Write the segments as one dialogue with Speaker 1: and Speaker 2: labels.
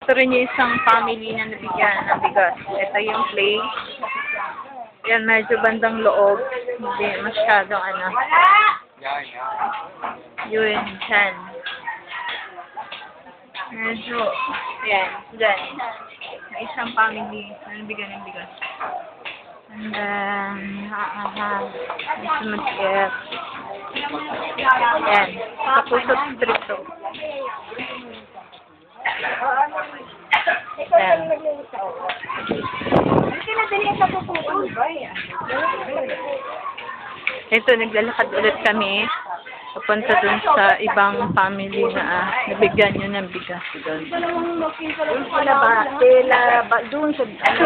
Speaker 1: Ito rin yung isang family na nabigyan ng bigas. Ito yung place. Yan, medyo bandang loob. Hindi masyadong ano. Yun, yan. Medyo, yan, dyan. May isang family na nabigyan ng bigas. And then, may sumagyat. Yan, sa Pusot Street to. Yan. Ito, naglalakad ulit kami. Papunta dun sa ibang family na nabigyan nyo ng bigas doon.
Speaker 2: Doon sa,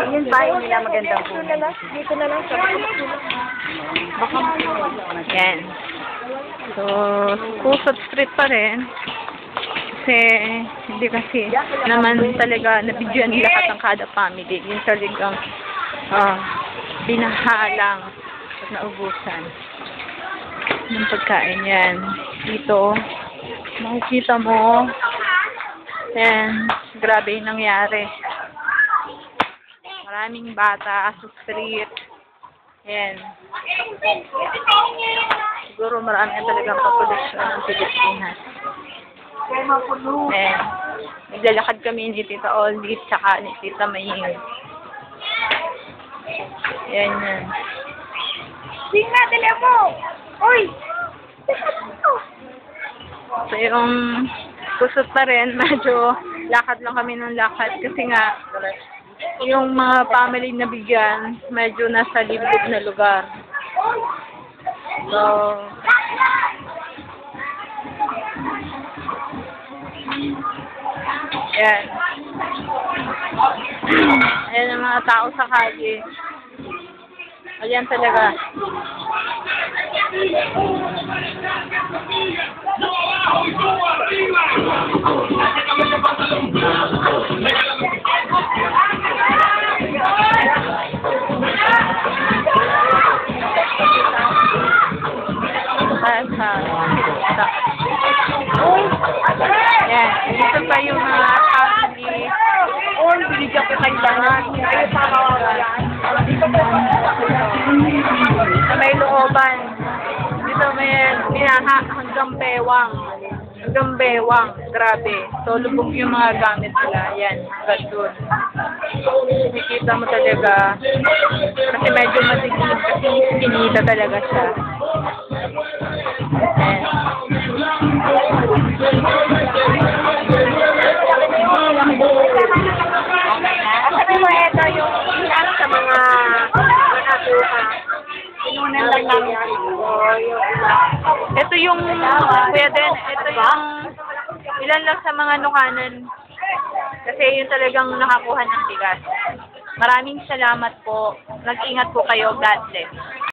Speaker 2: yung bahay nila magandang po. Dito na lang sa
Speaker 1: Yan. So, Pusot Street pa rin. Kasi, hindi kasi naman talaga nabigyan lahat ng kada family. Yung talagang binahalang at naubusan ng pagkain yan. Dito, makikita mo, yan, grabe yung nangyari. Maraming bata sa street. Yan. Siguro marami na talagang populasyon ng Pilipinas. Yan. Naglalakad kami ni Tita Oli, tsaka ni Tita Maying. Yan yan.
Speaker 2: Sige, dali mo! Uy!
Speaker 1: So, yung Pusot pa rin, medyo lakad lang kami ng lakad kasi nga, yung mga family na bigyan, medyo nasa liblib na lugar. So, yan. Ayan ang mga tao sa kalye. Ayan talaga. Yan. Dito pa yung mga family.
Speaker 2: Binigyan ko kayo lahat. Ayaw pa mawawalan.
Speaker 1: Sa may looban. Dito may binaha hanggang bewang. Hanggang bewang. Grabe. So, lubog yung mga gamit nila. Yan. Hanggang doon. Nakikita mo talaga. Kasi medyo matigilig. Kasi pinita talaga siya. Yan.
Speaker 2: Sabi mo, ito yung ilan sa mga nakatuha. Pinunan lang namin.
Speaker 1: Ito yung, kuya din, ito yung ilan lang sa mga nukanan. Kasi yun talagang nakakuha ng bigas. Maraming salamat po. Nag-ingat po kayo. God bless.